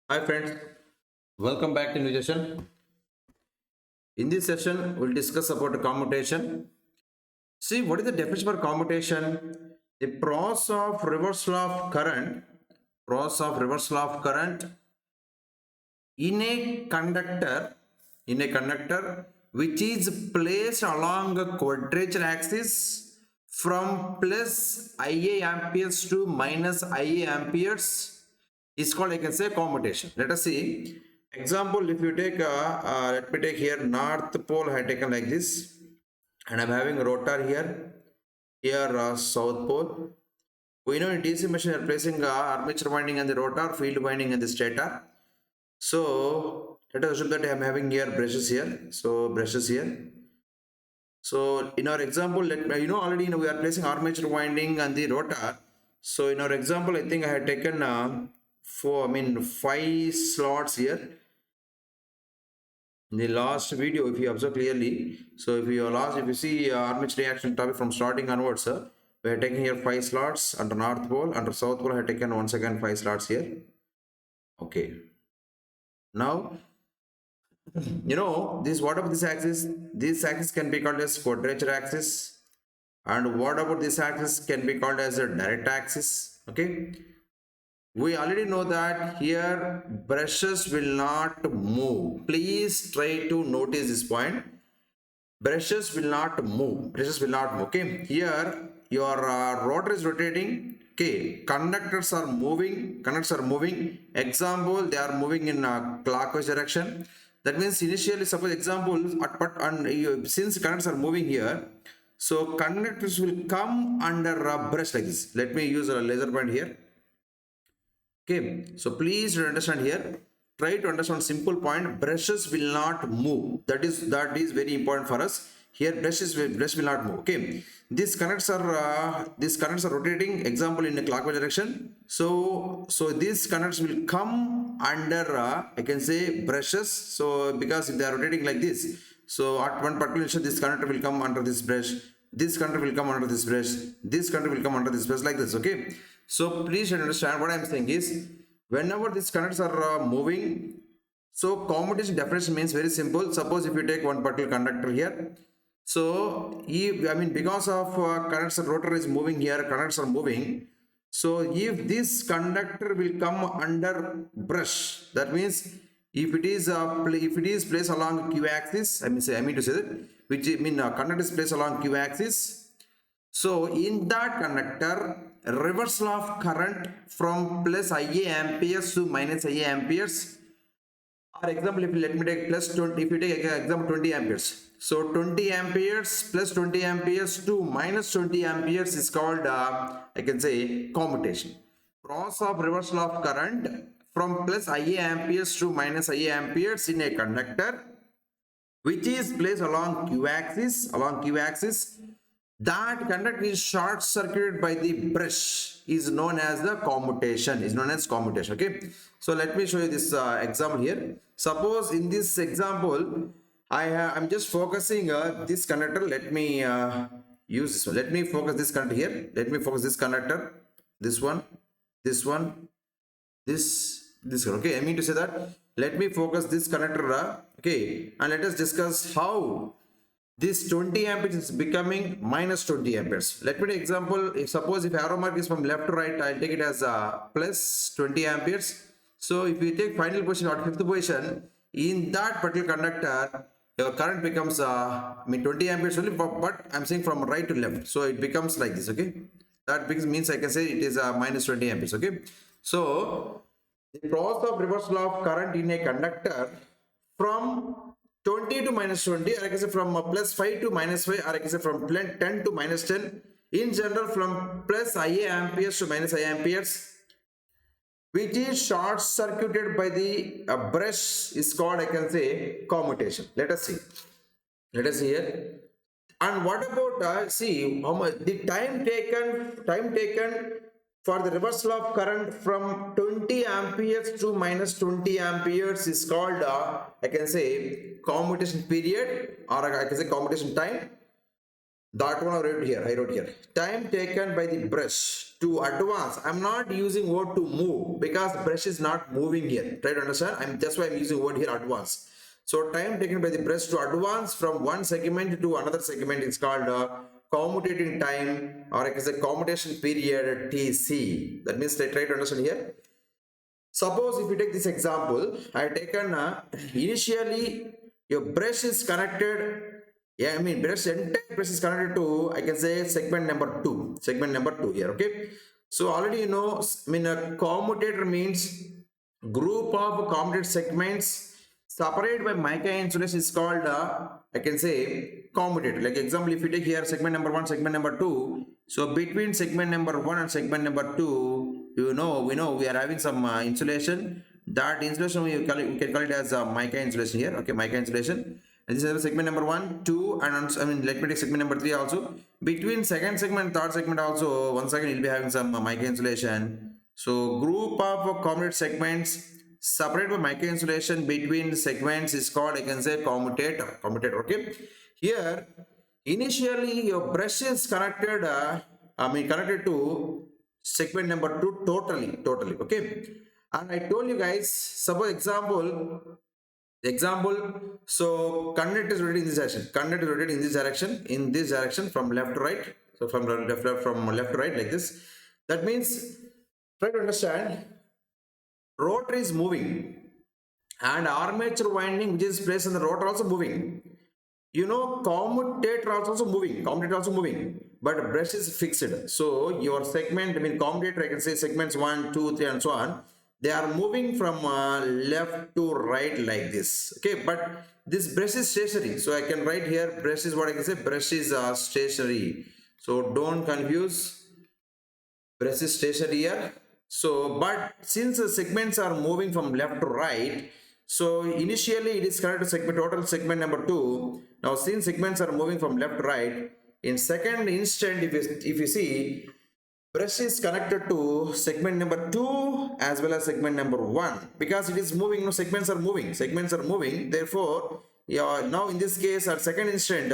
Hi friends, welcome back to new session. In this session, we'll discuss about the commutation. See, what is the definition for commutation? The process of reversal of current, process of reversal of current in a conductor, which is placed along a quadrature axis from plus IA amperes to minus IA amperes is called, I can say, commutation. Let us see. Example, if you take, let me take here north pole I have taken like this, and I'm having a rotor here south pole. We know in DC machine we are placing armature winding and the rotor, field winding and the stator. So let us assume that I am having here brushes here. So brushes here. So in our example, already we are placing armature winding and the rotor. So in our example, I think I had taken five slots here. In the last video, if you observe clearly, so if you see armature reaction topic from starting onwards, we are taking here five slots under north pole, under south pole I have taken once again five slots here. Okay. Now this, what about this axis? This axis can be called as quadrature axis, and what about this axis can be called as a direct axis. Okay, we already know that here brushes will not move. Please try to notice this point. Brushes will not move. Brushes will not move. Okay, here your rotor is rotating. Okay, conductors are moving. Conductors are moving. Example, they are moving in a clockwise direction. That means initially, suppose example, since conductors are moving here, so conductors will come under a brush like this. Let me use a laser point here. Okay, so please understand here. Try to understand simple point. Brushes will not move. That is very important for us. Here brush will not move. Okay, these connects are rotating. Example in a clockwise direction. So these connects will come under I can say brushes. So because if they are rotating like this, so at one particular instant this connector will come under this brush. This connector will come under this brush. This connector will come under this brush like this. Okay. So please understand what I am saying is whenever these connectors are moving, so commutation definition means very simple. Suppose if you take one particular conductor here, so because of conductor rotor is moving here, conductors are moving. So if this conductor will come under brush, that means if it is placed along q axis, I mean to say that which mean conductor is placed along q axis. So in that conductor, reversal of current from plus IA amperes to minus IA amperes. For example, if let me take plus 20, if you take example 20 amperes. So 20 amperes plus 20 amperes to minus 20 amperes is called, I can say, commutation. Process of reversal of current from plus IA amperes to minus IA amperes in a conductor which is placed along q axis. That conductor is short circuited by the brush is known as the commutation, okay. So let me show you this example here. Suppose in this example I'm just focusing this conductor. Let me use this one. Let me focus this conductor here. Let me focus this conductor, this one, this one, this one. Okay, I mean to say that let me focus this connector, okay, and let us discuss how this 20 amperes is becoming minus 20 amperes. Let me take example. If suppose if arrow mark is from left to right, I'll take it as plus 20 amperes. So if you take final position or fifth position in that particular conductor, your current becomes 20 amperes only, but I'm saying from right to left, so it becomes like this. Okay, that means I can say it is minus 20 amperes. Okay, so the process of reversal of current in a conductor from 20 to minus 20, or I can say from plus 5 to minus 5, or I can say from 10 to minus 10. In general, from plus IA amperes to minus IA amperes, which is short circuited by the brush, is called, I can say, commutation. Let us see. Let us see here. And what about see how much the time taken for the reversal of current from 20 amperes to minus 20 amperes is called I can say commutation period, or I can say commutation time. that one I wrote here. Time taken by the brush to advance. I'm not using word to move because brush is not moving here. Try to understand. That's why I'm using word here advance. So time taken by the brush to advance from one segment to another segment is called commutating time, or it is a commutation period TC. That means try to understand here. Suppose if you take this example, I have taken initially your brush is connected. Yeah, I mean entire brush is connected to, I can say, segment number two here. Okay, so already you know, I mean a commutator means group of commutator segments separated by mica insulation is called I can say commutator. Like example, if you take here segment number one, segment number two, so between segment number one and segment number two, we are having some insulation. That insulation we can call it as mica insulation here. Okay, mica insulation. And this is segment number one, two, and I mean let me take segment number three also. Between second segment and third segment also, once again you'll be having some mica insulation. So group of commutator segments separate by mica insulation between segments is called, I can say, commutator. Okay. Here initially your brush is connected. Connected to segment number two totally. Okay. And I told you guys, suppose example, so conductor is rotated in this direction. Conductor is rotated in this direction from left to right. So from left to right like this. That means try to understand. Rotor is moving and armature winding which is placed in the rotor also moving. Commutator also moving, but brush is fixed. So your segment, I mean commutator, I can say segments 1, 2, 3 and so on, they are moving from left to right like this. Okay, but this brush is stationary. So I can write here, brush is what I can say, brush is stationary. So don't confuse, brush is stationary here. So, but since the segments are moving from left to right, so initially it is connected to total segment number two. Now, since segments are moving from left to right, in second instant, if you see, brush is connected to segment number two as well as segment number one, because it is moving. No, segments are moving. Therefore, now in this case, at second instant,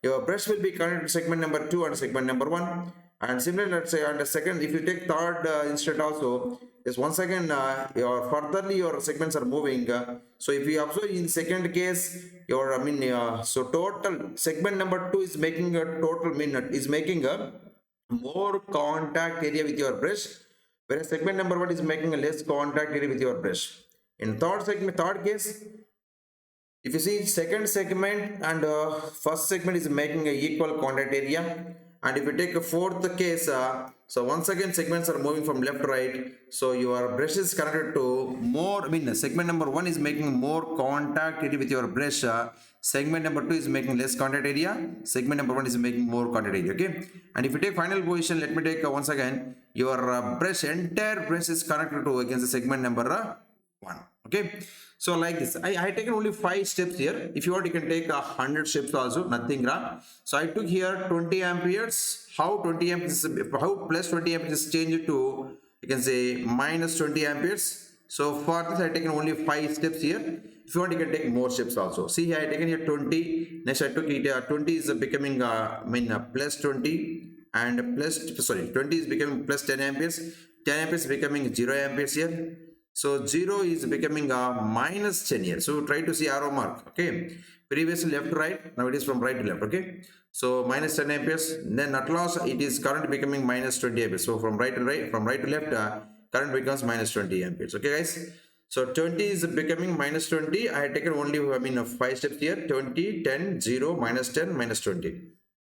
your brush will be connected to segment number two and segment number one. And similarly, let's say on the second, if you take third instant also, is once again your segments are moving. So if you observe in second case, so total segment number two is making a more contact area with your brush, whereas segment number one is making a less contact area with your brush. In third case, if you see second segment and first segment is making a equal contact area. And if you take a fourth case, so once again segments are moving from left to right. So your brush is connected to more, segment number one is making more contact area with your brush. Segment number two is making less contact area. Segment number one is making more contact area. Okay. And if you take final position, let me take once again, your entire brush is connected to against the segment number one. Okay. So like this, I taken only 5 steps here. If you want, you can take 100 steps also, nothing wrong. So I took here 20 amperes. How 20 amperes, how plus 20 amperes is changed to, you can say, minus 20 amperes. So for this, I taken only 5 steps here. If you want, you can take more steps also. See here, I taken here 20. Next, I took it 20 is becoming plus 20 and 20 is becoming plus 10 amperes. 10 amperes is becoming 0 amperes here. So 0 is becoming minus 10 here. So try to see arrow mark. Okay. Previously left to right. Now it is from right to left. Okay. So minus 10 amperes. Then at last it is current becoming minus 20 amperes. So from right to left, current becomes minus 20 amperes. Okay, guys. So 20 is becoming minus 20. I had taken only 5 steps here. 20, 10, 0, minus 10, minus 20.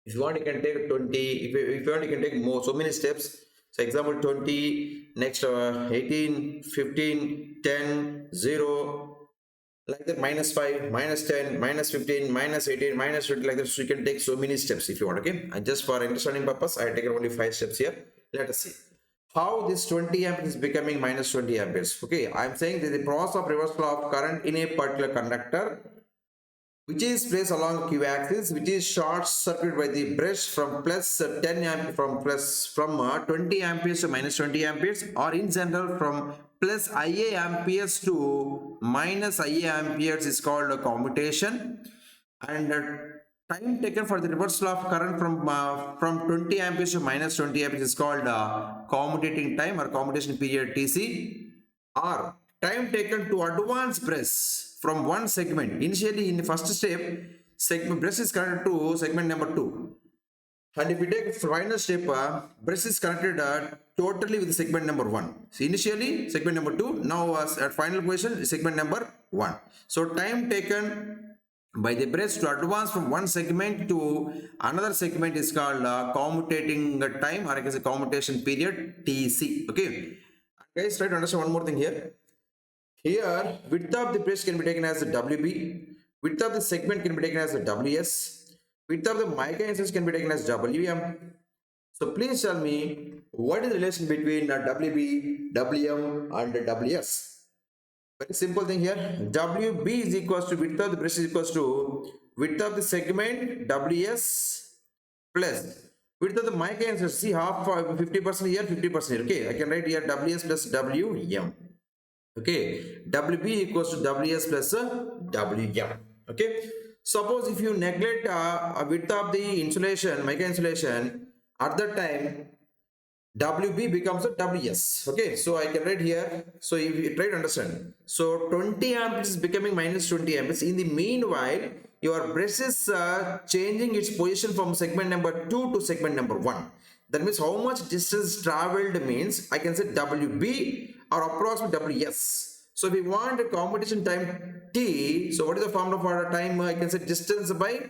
If you want, you can take 20. If you want, you can take more. So many steps. So example 20, next 18, 15, 10, 0, like that, minus 5, minus 10, minus 15, minus 18, minus 20, like that. So you can take so many steps if you want, okay? And just for understanding purpose, I have taken only 5 steps here. Let us see how this 20 amperes is becoming minus 20 amperes. Okay, I am saying that the process of reversal of current in a particular conductor which is placed along Q axis, which is short circuit by the brush from plus 10 amp from 20 amperes to minus 20 amperes, or in general from plus IA amperes to minus IA amperes is called a commutation, and time taken for the reversal of current from 20 amperes to minus 20 amperes is called commutating time or commutation period TC, or time taken to advance brush from one segment. Initially, in the first step, segment brush is connected to segment number 2. And if we take final step, brush is connected totally with segment number 1. So initially segment number 2, now at final position segment number 1. So time taken by the brush to advance from one segment to another segment is called commutating time, or I can say commutation period TC. Okay, guys, try to understand one more thing here. Here, width of the brush can be taken as the WB, width of the segment can be taken as the WS, width of the mica inches can be taken as WM. So please tell me what is the relation between WB, WM and WS? Very simple thing here. WB is equals to width of the brush is equals to width of the segment WS plus width of the mica inches. See, half 50% here, 50% here. Okay, I can write here WS plus WM. Okay, WB equals to WS plus WM. Okay, suppose if you neglect a width of the insulation, mica insulation, at that time WB becomes a WS. Okay, so I can write here. So if you try to understand, so 20 amperes is becoming minus 20 amperes. In the meanwhile, your brush is changing its position from segment number 2 to segment number 1. That means how much distance traveled means I can say WB or approximate WS. So if we want a commutation time T, so what is the formula for a time? I can say distance by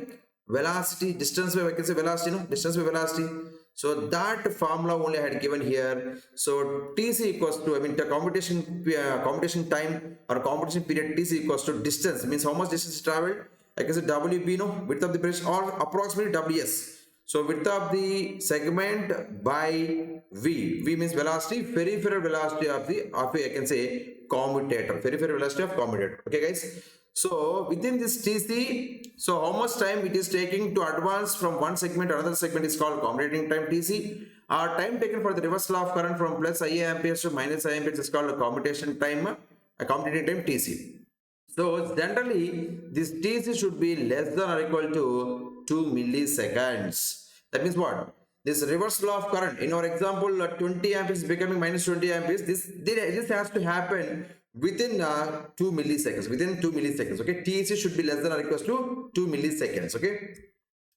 velocity. Distance by I can say velocity, no? Distance by velocity. So that formula only I had given here. So TC equals to, I mean, the commutation time or commutation period TC equals to distance, means how much distance traveled. I can say WB, no, width of the brush, or approximately WS. So width of the segment by V. V means velocity, peripheral velocity of I can say commutator, peripheral velocity of commutator. Okay, guys. So within this TC, so how much time it is taking to advance from one segment to another segment is called commutating time TC. Our time taken for the reversal of current from plus IA amperes to minus IA amperes is called a commutation time, a commutating time TC. So generally this TC should be less than or equal to 2 milliseconds. That means what? This reversal of current, in our example, 20 amperes becoming minus 20 amperes, this has to happen within 2 milliseconds, within 2 milliseconds. Okay, TC should be less than or equals to 2 milliseconds. Okay,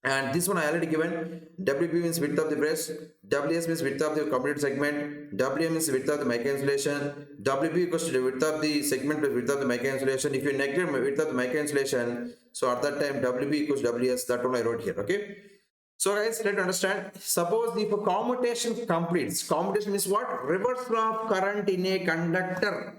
and this one I already given. WB means width of the brush, WS means width of the commutator segment, WM means width of the mica insulation, WB equals to the width of the segment plus width of the mica insulation. If you neglect width of the mica insulation, so at that time WB equals WS. That one I wrote here. Okay. So guys, let's understand. Suppose if a commutation completes, commutation means what? Reversal of current in a conductor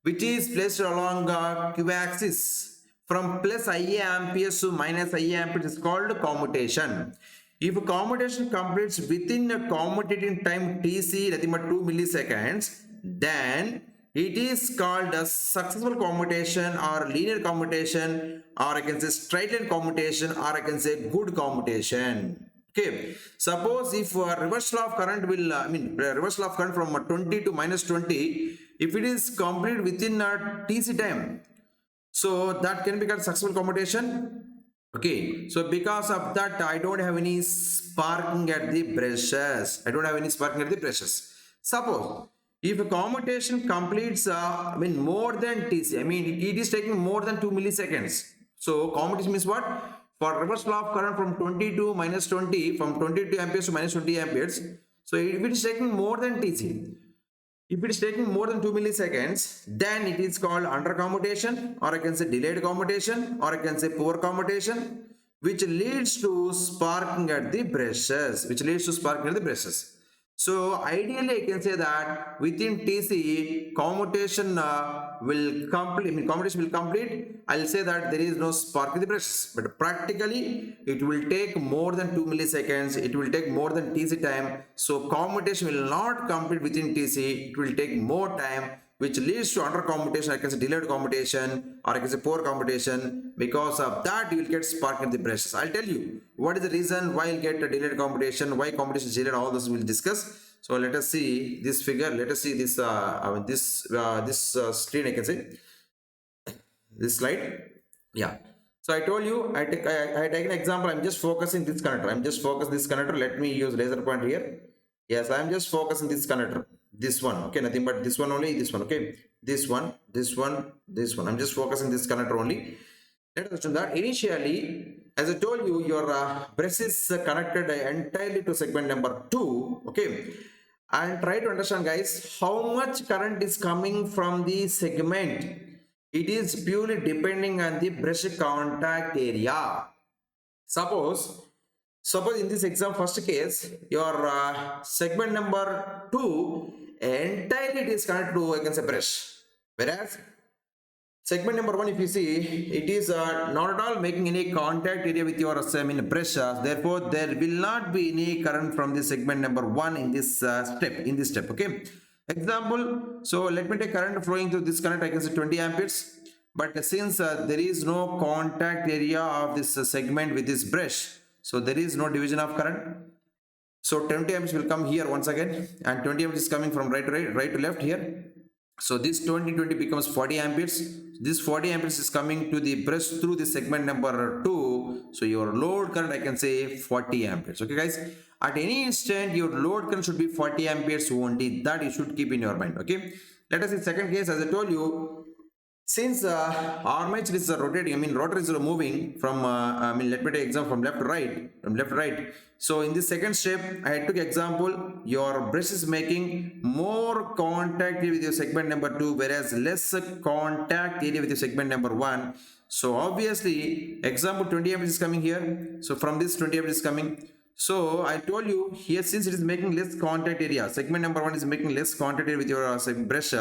which is placed along Q axis from plus IA amperes to minus IA amperes is called commutation. If a commutation completes within a commutating time TC, nothing but 2 milliseconds, then it is called a successful commutation or linear commutation, or I can say straight line commutation, or I can say good commutation. Okay, suppose if reversal of current will, reversal of current from 20 to minus 20, if it is complete within a TC time, so that can be called successful commutation. Okay, so because of that, I don't have any sparking at the brushes. I don't have any sparking at the brushes. Suppose if a commutation completes, more than TC, it is taking more than 2 milliseconds. So commutation means what? For reversal of current from 20 to minus 20, from 22 amperes to minus 20 amperes. So if it is taking more than TC, if it is taking more than 2 milliseconds, then it is called under commutation, or I can say delayed commutation, or I can say poor commutation, which leads to sparking at the brushes, So ideally, I can say that within TC, commutation will complete. Commutation will complete. I'll say that there is no spark in the brushes, but practically it will take more than 2 milliseconds. It will take more than TC time. So commutation will not complete within TC. It will take more time, which leads to under commutation, I can say delayed commutation, or I can say poor commutation. Because of that, you will get spark in the brushes. I'll tell you what is the reason why you'll get a delayed commutation, why commutation is delayed, all this we'll discuss. So let us see this figure. Let us see this screen, I can say this slide. Yeah. So I told you, I take an example. I'm just focusing this connector. I'm just focus this connector. Let me use laser point here. Yes, I'm just focusing this connector. This one. Okay, nothing but this one only. This one. Okay, this one, this one, this one. I'm just focusing this connector only. Let us assume that initially, as I told you, your brush is connected entirely to segment number 2. Okay, and try to understand, guys, how much current is coming from the segment. It is purely depending on the brush contact area. Suppose in this exam first case, your segment number 2 entirely it is connected to, I can say, brush, whereas segment number 1, if you see, it is not at all making any contact area with your brush. Therefore, there will not be any current from the segment number 1 in this step. Okay. Example. So let me take current flowing through this current. I can say 20 amperes. But since there is no contact area of this segment with this brush, so there is no division of current. So 20 amperes will come here once again, and 20 amperes is coming from right to left here. So this 20 becomes 40 amperes. This 40 amperes is coming to the brush through the segment number 2. So your load current, I can say, 40 amperes. Okay, guys. At any instant, your load current should be 40 amperes only. That you should keep in your mind. Okay. Let us see second case. As I told you, since armature is rotating, rotor is moving from, let me take example from left to right. So in this second step, I took example, your brush is making more contact area with your segment number 2, whereas less contact area with your segment number 1. So obviously, example 20 amperes is coming here. So from this 20 amperes is coming. So I told you here, since it is making less contact area, segment number 1 is making less contact area with your brush.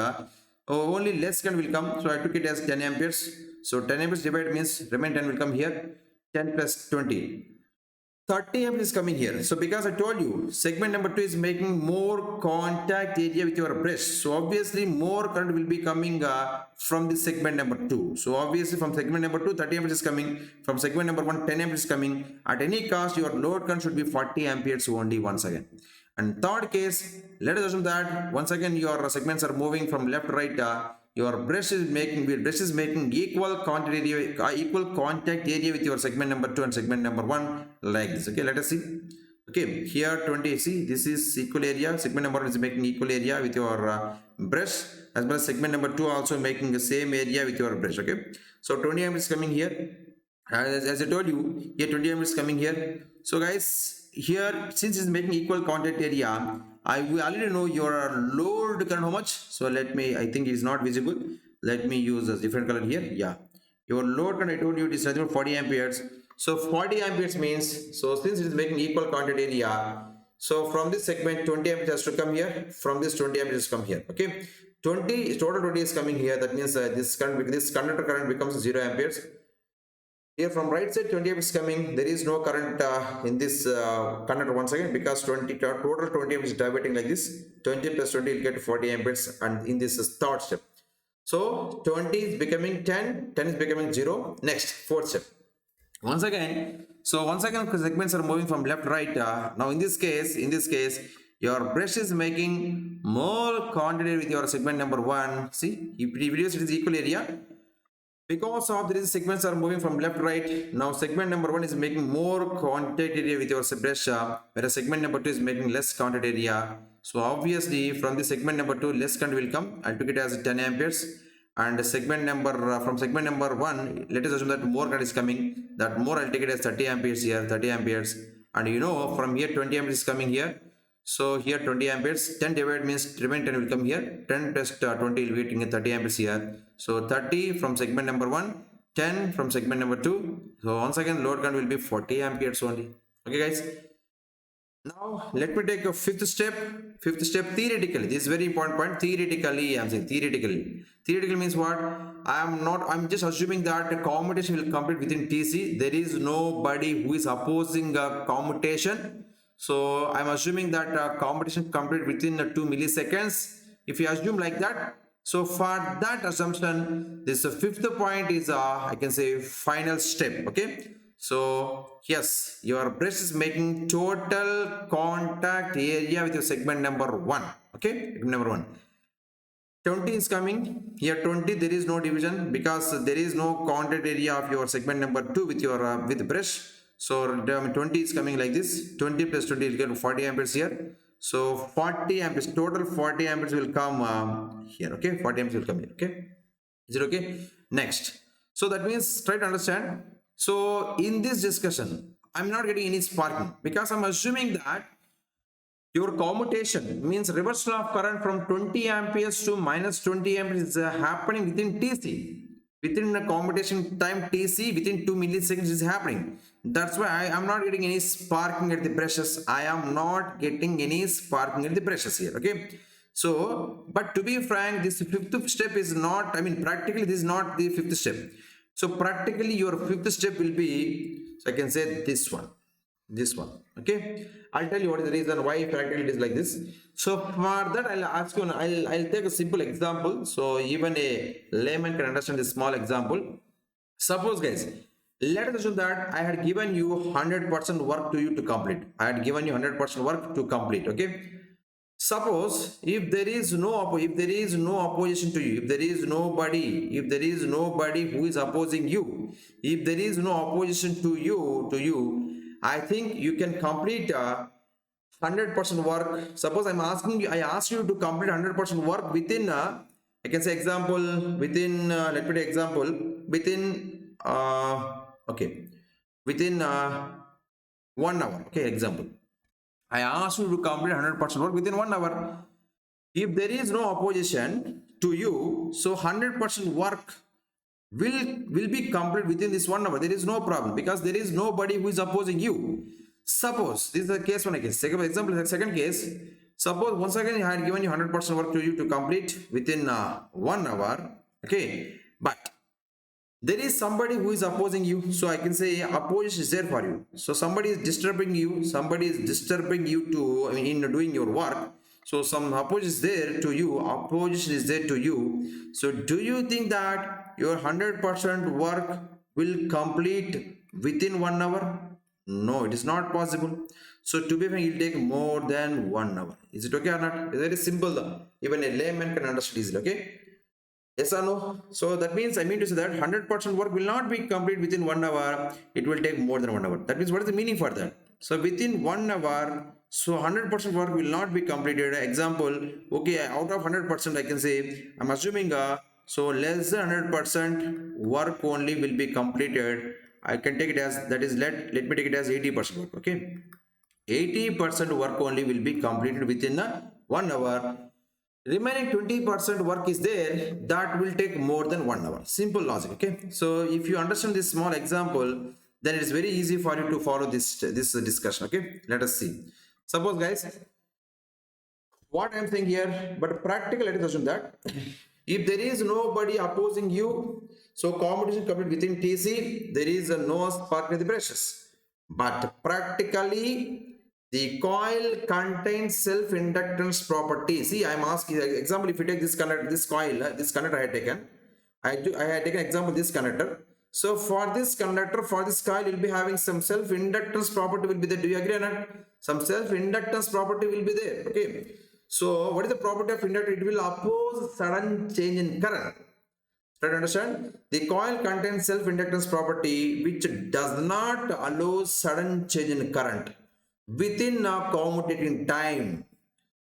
Only less current will come. So I took it as 10 amperes. So 10 amperes divided means remain 10 will come here. 10 plus 20. 30 amperes is coming here. So because I told you segment number 2 is making more contact area with your brush. So obviously more current will be coming from the segment number 2. So obviously from segment number 2, 30 amperes is coming. From segment number 1, 10 amperes is coming. At any cost, your load current should be 40 amperes only once again. And third case, let us assume that once again your segments are moving from left to right. Your brush is making equal contact area with your segment number 2 and segment number 1 like this. Okay, let us see. Okay, here 20. See, this is equal area. Segment number 1 is making equal area with your brush, as well as segment number 2 also making the same area with your brush. Okay, so 20 amperes is coming here. As I told you, here 20 amperes is coming here. So guys, here since it's making equal contact area, we already know your load current how much. So let me, I think it is not visible. Let me use a different color here. Yeah, your load current, I told you, it is 40 amperes. So 40 amperes means, so since it is making equal contact area, so from this segment 20 amperes has to come here. From this 20 amperes come here. Okay, 20 total 20 is coming here. That means this conductor current becomes 0 amperes. Here from right side 20 amps coming, there is no current in this conductor once again, because total 20 amps is diverting like this. 20 plus 20 will get 40 amperes, and in this third step. So 20 is becoming 10, 10 is becoming 0. Next, fourth step. Once again, segments are moving from left to right. Now in this case, your brush is making more quantity with your segment number 1. See, if it is equal area. Because of these segments are moving from left to right, now segment number 1 is making more contact area with your brush, whereas segment number 2 is making less contact area. So obviously from the segment number 2, less current will come. I'll take it as 10 amperes. And segment number from segment number 1, let us assume that more current is coming. That more I'll take it as 30 amperes here, 30 amperes. And you know from here 20 amperes is coming here. So here 20 amperes, 10 divided means remain 10 will come here. 10 plus 20 will be getting 30 amperes here. So 30 from segment number 1, 10 from segment number 2. So once again load current will be 40 amperes only. Okay guys. Now let me take a fifth step. Fifth step, theoretically. This is very important point. Theoretically, I am saying theoretically. Theoretical means what? I'm just assuming that the commutation will complete within TC. There is nobody who is opposing a commutation. So I'm assuming that computation complete within 2 milliseconds. If you assume like that, so for that assumption, this fifth point is I can say final step. Okay, so yes, your brush is making total contact area with your segment number 1. Okay, number 1. 20 is coming here. 20, there is no division because there is no contact area of your segment number 2 with your with brush. So 20 is coming like this. 20 plus 20 will get 40 amperes here. So 40 amperes, total 40 amperes will come here. Okay, 40 amperes will come here. Okay, is it okay? Next, so that means try to understand. So in this discussion I'm not getting any sparking because I'm assuming that your commutation means reversal of current from 20 amperes to minus 20 amperes is happening within TC. Within the commutation time TC, within 2 milliseconds is happening. That's why I am not getting any sparking at the brushes. I am not getting any sparking at the brushes here. Okay. So, but to be frank, this fifth step is not, I mean, practically this is not the fifth step. So practically your fifth step will be, so I can say this one. Okay, I'll tell you what is the reason why practically it is like this. So for that I'll ask you, I'll take a simple example so even a layman can understand this small example. Suppose guys, let us assume that I had given you 100% work to you to complete. I had given you 100% work to complete. Okay, suppose if there is no opposition to you, if there is nobody who is opposing you, if there is no opposition to you, I think you can complete 100% work. Suppose I ask you to complete 100% work within I can say example within let me take example within okay, within 1 hour. Okay, example, I asked you to complete 100% work within 1 hour. If there is no opposition to you, so 100% work will be complete within this 1 hour. There is no problem because there is nobody who is opposing you. Suppose this is the case one. I guess. Second example, the second case. Suppose once again I had given you 100% work to you to complete within 1 hour. Okay, but there is somebody who is opposing you, so I can say opposition is there for you. So somebody is disturbing you to, I mean, in doing your work. So some opposition is there to you. So do you think that your 100% work will complete within 1 hour? No, it is not possible. So to be frank, it will take more than 1 hour. Is it okay or not? It's very simple though. Even a layman can understand easily. Okay, yes or no? So that means I mean to say that 100% work will not be complete within 1 hour. It will take more than 1 hour. That means what is the meaning for that? So within 1 hour, so 100% work will not be completed. Example, okay, out of 100% I can say I'm assuming so less than 100% work only will be completed. I can take it as, that is, let me take it as 80% work. Okay, 80% work only will be completed within 1 hour. Remaining 20% work is there, that will take more than 1 hour. Simple logic. Okay, so if you understand this small example, then it is very easy for you to follow this discussion. Okay, let us see. Suppose guys, what I am saying here, but practical, let us assume that if there is nobody opposing you, so competition complete within TC, there is no spark in the brushes. But practically, the coil contains self-inductance property. See, I am asking example. If you take this conductor, this coil, this conductor I had taken, I had taken example this conductor. So for this conductor, for this coil, will be having some self-inductance property will be there. Do you agree or not? Some self-inductance property will be there. Okay. So what is the property of inductor? It will oppose sudden change in current. Try to understand. The coil contains self-inductance property which does not allow sudden change in current within a commutating time.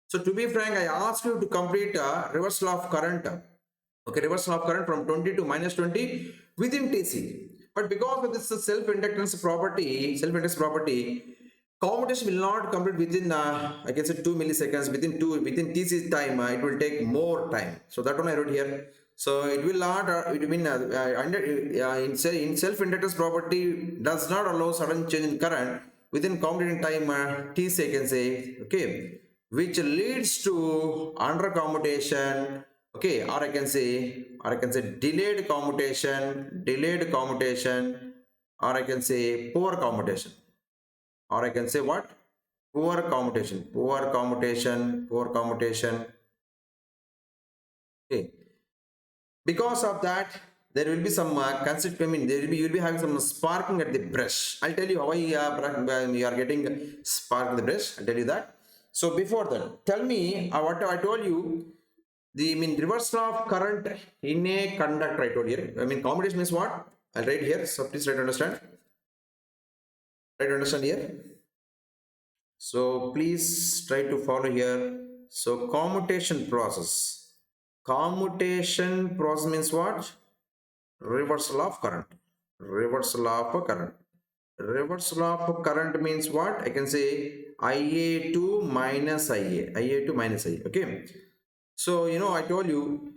So to be frank, I asked you to complete a reversal of current. Okay, reversal of current from 20 to minus 20 within TC. But because of this self-inductance property, commutation will not complete within I can say 2 milliseconds. Within TC time, it will take more time. So that one I wrote here. So it will not. It mean in self-inductance property does not allow sudden change in current within commutating time TC, I can say. Okay, which leads to under commutation. Okay, or I can say delayed commutation, or I can say poor commutation, or I can say what? Poor commutation. Okay, because of that, there will be some concept. I mean, you'll be having some sparking at the brush. I'll tell you how you are getting spark at the brush. I'll tell you that. So before that, tell me what I told you. The reversal of current in a conductor. I told here. Commutation means what? I'll write here. So please try to understand. Try to understand here. So please try to follow here. So commutation process. Commutation process means what? Reversal of current. Reversal of a current. Reversal of current means what? I can say IA to minus IA. IA to minus IA. Okay. So, I told you,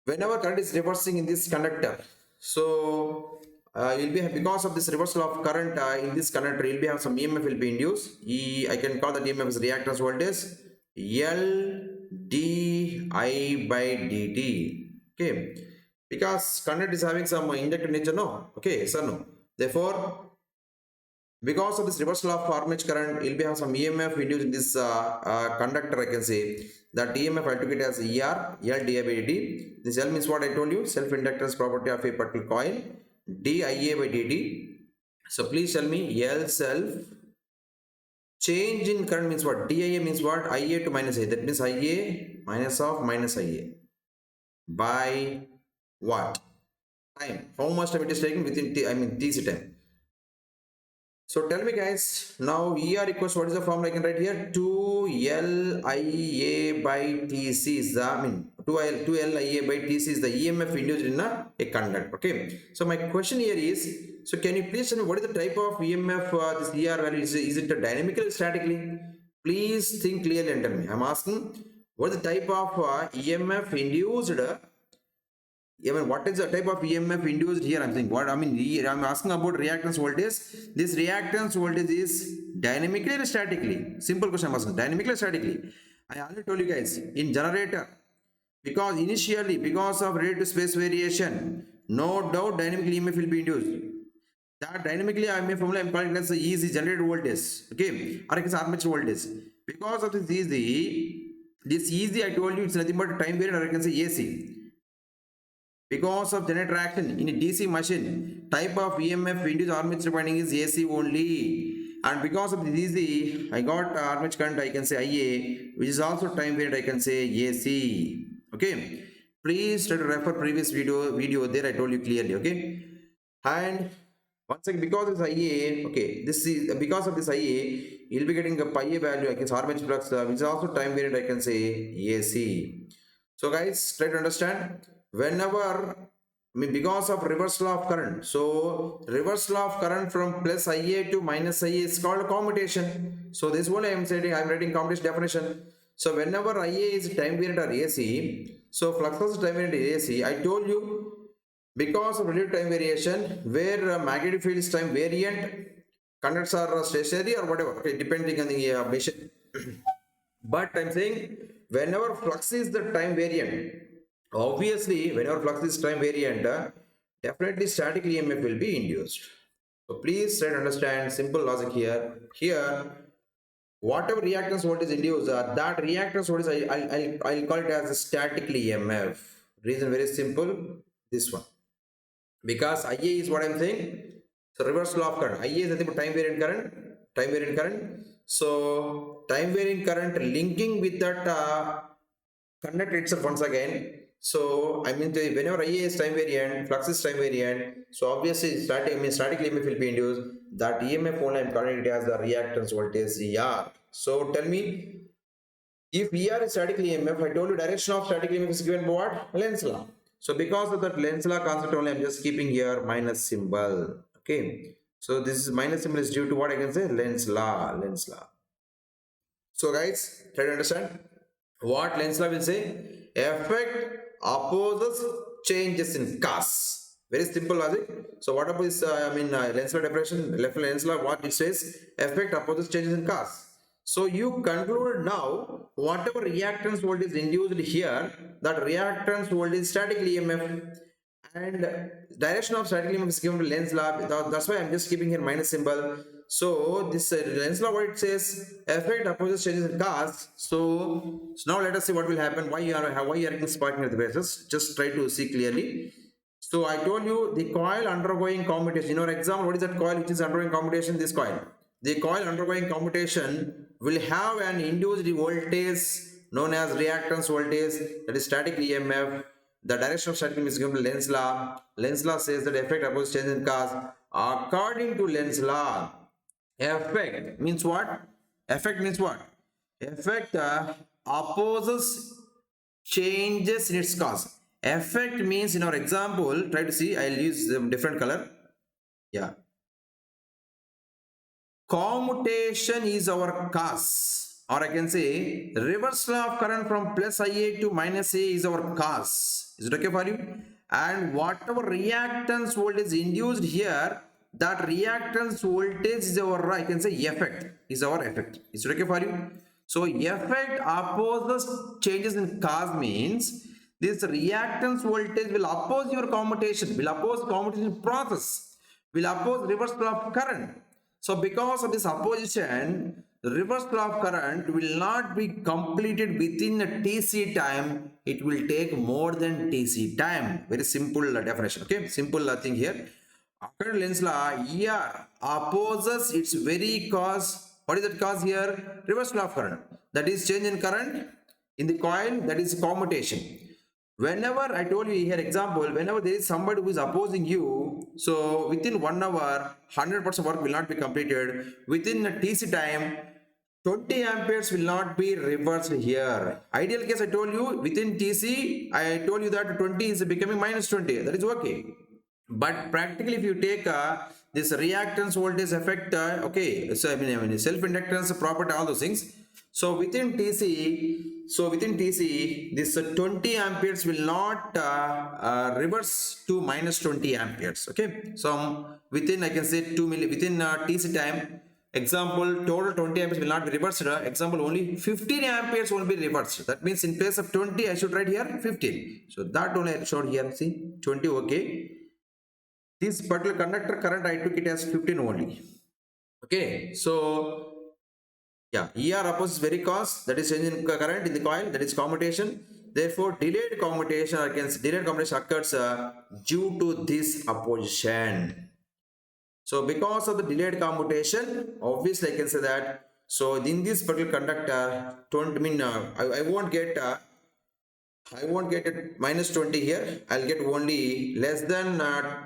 whenever current is reversing in this conductor, so you'll be because of this reversal of current in this conductor, you'll be have some EMF will be induced. I can call that EMF as reactance voltage L d I by dt. Okay, because conductor is having some inductive nature, no? Okay, so no. Therefore, because of this reversal of armature current, you'll be have some EMF induced in this conductor. I can say that EMF I took it as ER, L di by dt. This L means what I told you, self-inductance property of a particular coil, dia by dt. So please tell me L self change in current means what? dia means what? IA to minus IA. That means IA minus of minus IA by what? Time. How much time it is taken within TC time. So tell me guys, now ER equals what is the formula I can write here? 2LIA by TC is the, 2LIA by TC is the EMF induced in a conductor. Okay. So my question here is, so can you please tell me what is the type of EMF this ER value is? Is it dynamically or statically? Please think clearly and tell me. I'm asking what is the type of EMF induced what is the type of EMF induced here? I'm saying what I'm asking about reactance voltage. This reactance voltage is dynamically or statically? Simple question I'm asking. Dynamically or statically? I already told you guys in generator, because initially because of relative space variation, no doubt dynamic EMF will be induced. That dynamically I may formula I'm calling it as the easy generator voltage. Okay, or it's armature voltage. Because of this easy I told you it's nothing but time variant, or I can say AC. Because of generator action in a DC machine, type of EMF induced armature winding is AC only. And because of this DC, I got armature current, I can say IA, which is also time variant, I can say AC. Okay. Please try to refer previous video there I told you clearly. Okay. And once again, because of this IA, okay, this is because of this IA, you'll be getting a pi A value, I can say armature flux, which is also time variant, I can say AC. So guys, try to understand. Whenever because of reversal of current, so reversal of current from plus IA to minus IA is called commutation. So this one I'm saying, I'm writing commutation definition. So whenever IA is time variant or AC, so flux is time variant AC, I told you because of relative time variation, where magnetic field is time variant, conductors are stationary or whatever, okay, depending on the machine. But I'm saying whenever flux is the time variant, obviously whenever flux is time variant, definitely static EMF will be induced. So please try to understand simple logic here. Here, whatever reactance voltage induced, that reactance voltage I'll call it as a static EMF. Reason very simple, this one. Because IA is what I'm saying. So reversal of current. IA is nothing but time variant current. Time variant current. So time variant current linking with that conductor itself once again. So whenever IA is time variant, flux is time variant. So obviously static EMF will be induced. That EMF only I'm calling it as the reactance voltage ER. So tell me, if ER is static EMF, I told you direction of static EMF is given by what? Lenz law. So because of that Lenz law concept only, I'm just keeping here minus symbol. Okay. So this is minus symbol is due to what I can say? Lenz law. Lenz law. So guys, try to understand what Lenz law will say. Effect opposes changes in cause. Very simple logic. So what about this? Lenz law definition. Lenz law, what it says? Effect opposes changes in cause. So you conclude now whatever reactance voltage is induced here, that reactance voltage is static EMF, and direction of static EMF is given to Lenz law. That's why I'm just keeping here minus symbol. So this Lenz law, what it says, effect opposes changes in cause. So now let us see what will happen. Why you are getting sparking at the basis? Just try to see clearly. So I told you the coil undergoing commutation. In our example, what is that coil which is undergoing commutation? This coil. The coil undergoing commutation will have an induced voltage known as reactance voltage, that is static EMF. The direction of static is given to Lenz law. Lenz law says that effect opposes change in cause. According to Lenz law, effect means what? Effect means what? Effect opposes changes in its cause. Effect means, in our example, try to see, I'll use different color. Yeah. Commutation is our cause, or I can say reversal of current from plus IA to minus A is our cause. Is it okay for you? And whatever reactance voltage induced here, that reactance voltage is our, I can say, effect, is our effect. Is it okay for you? So effect opposes changes in cause means this reactance voltage will oppose your commutation, will oppose commutation process, will oppose reversal of current. So because of this opposition, the reversal of current will not be completed within a TC time. It will take more than TC time. Very simple definition. Okay, simple thing here. According to Lenz law, ER opposes its very cause. What is that cause here? Reversal of current. That is change in current in the coil. That is commutation. Whenever I told you here example, whenever there is somebody who is opposing you, so within 1 hour 100% work will not be completed. Within a TC time 20 amperes will not be reversed here. Ideal case, I told you within TC, I told you that 20 is becoming minus 20. That is okay. But practically, if you take this reactance voltage effect, okay, so I mean self-inductance property, all those things. So within TC, this 20 amperes will not reverse to minus 20 amperes. Okay, so within, I can say 2 milli within TC time. Example, total 20 amperes will not be reversed. Example, only 15 amperes will be reversed. That means in place of 20, I should write here 15. So that only I showed here. See, 20, okay. This particular conductor current, I took it as 15 only. Okay, so yeah, ER opposes very cause, that is change in current in the coil, that is commutation. Therefore, delayed commutation occurs due to this opposition. So because of the delayed commutation, obviously I can say that. So in this particular conductor, I won't get it minus 20 here. I'll get only less than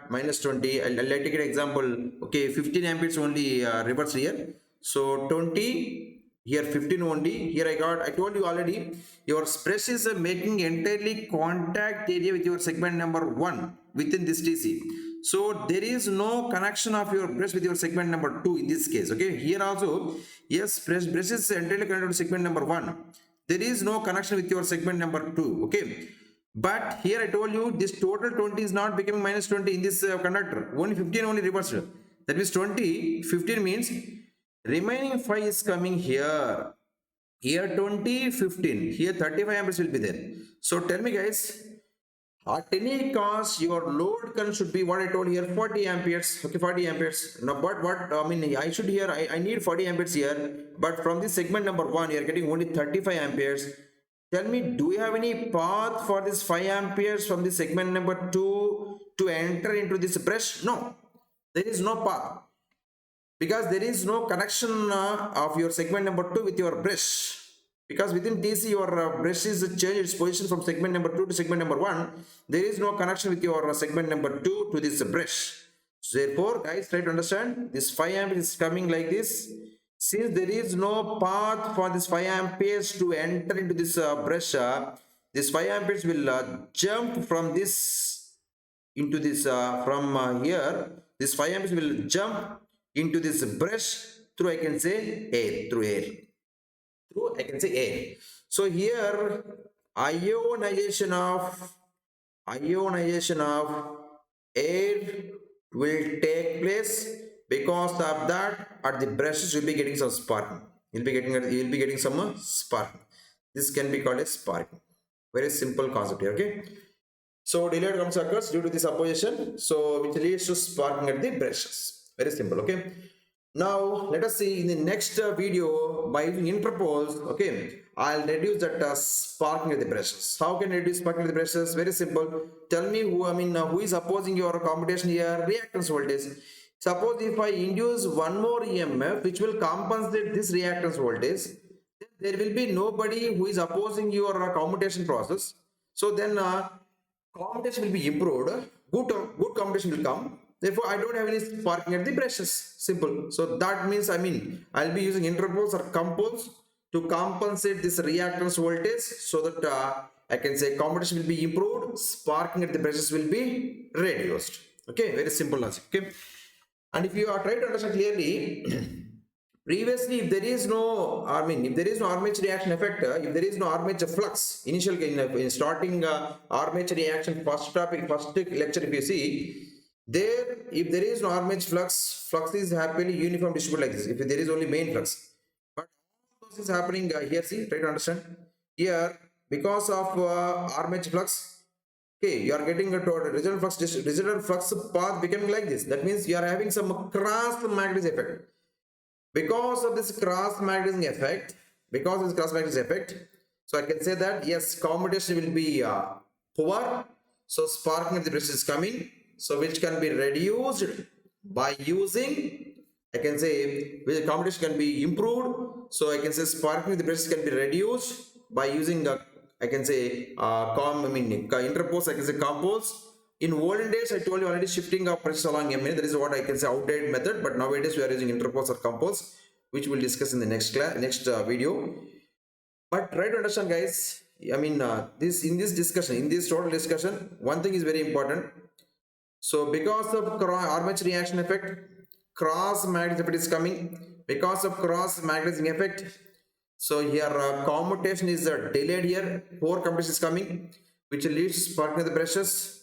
minus 20. I'll take an example. Okay, 15 amperes only reverse here. So 20 here, 15 only. Here I told you already, your brush is making entirely contact area with your segment number 1 within this TC. So there is no connection of your brush with your segment number 2 in this case. Okay, here also, yes, brush is entirely connected to segment number 1. There is no connection with your segment number 2. Okay, but here I told you this total 20 is not becoming minus 20 in this conductor. Only 15 only reversed. That means 20, 15 means remaining 5 is coming here. Here 20, 15. Here 35 amperes will be there. So tell me guys, at any cost, your load current should be what I told here, 40 amperes. Okay, 40 amperes. Now, but what I mean, I should here, I need 40 amperes here. But from this segment number 1, you are getting only 35 amperes. Tell me, do we have any path for this 5 amperes from the segment number 2 to enter into this brush? No, there is no path. Because there is no connection of your segment number 2 with your brush. Because within TC, your brush is changed its position from segment number 2 to segment number 1. There is no connection with your segment number 2 to this brush. So therefore, guys, try to understand, this 5 amperes is coming like this. Since there is no path for this 5 amperes to enter into this brush, this 5 amperes will jump from this into this here. This 5 amperes will jump into this brush through, I can say, air, through air. I can say air. So here ionization of air will take place. Because of that, at the brushes you'll be getting some sparking. You'll be getting some sparking. This can be called a sparking. Very simple concept here. Okay. So delayed commutation occurs due to this opposition. So which leads to sparking at the brushes. Very simple. Okay. Now let us see in the next video, by using interpoles, okay, I'll reduce that sparking of the brushes. How can I reduce sparking of the brushes? Very simple. Tell me who is opposing your commutation here? Reactance voltage. Suppose if I induce one more EMF which will compensate this reactance voltage, there will be nobody who is opposing your commutation process. So then commutation will be improved. Good commutation will come. Therefore, I don't have any sparking at the brushes. Simple. So that means, I mean, I'll be using interpoles or compoles to compensate this reactance voltage so that I can say commutation will be improved, sparking at the brushes will be reduced. Okay, very simple logic. Okay, and if you are trying to understand clearly, previously, if there is no, I mean, if there is no armature reaction effect, if there is no armature flux, initial in starting armature reaction, first topic, first lecture, if you see, there, if there is no armature flux, flux is happily uniform distributed like this. If there is only main flux, but all this is happening here. See, try to understand here because of armature flux. Okay, you are getting a residual flux path becoming like this. That means you are having some cross magnetic effect. Because of this cross magnetism effect, so I can say that yes, commutation will be poor. So sparking of the brush is coming. So which can be reduced by using, I can say, which commutation can be improved. So I can say sparking of the brush can be reduced by using I can say interpose, I can say compose. In olden days, I told you already shifting of pressures along MA. That is what I can say outdated method. But nowadays we are using interpose or compose, which we'll discuss in the next class, next video. But try to understand, guys. I mean, in this total discussion, one thing is very important. So because of armature reaction effect, cross magnetism effect is coming. Because of cross magnetism effect, so here commutation is delayed here. Poor commutation is coming, which leads to sparking of the brushes.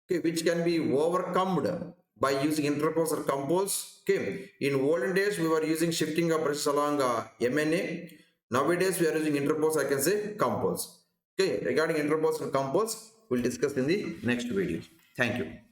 Okay, which can be overcome by using interpose or compose. Okay, in olden days we were using shifting of brushes along MNA. Nowadays we are using interpose, I can say compose. Okay, regarding interpose and compose, we'll discuss in the next video. Thank you.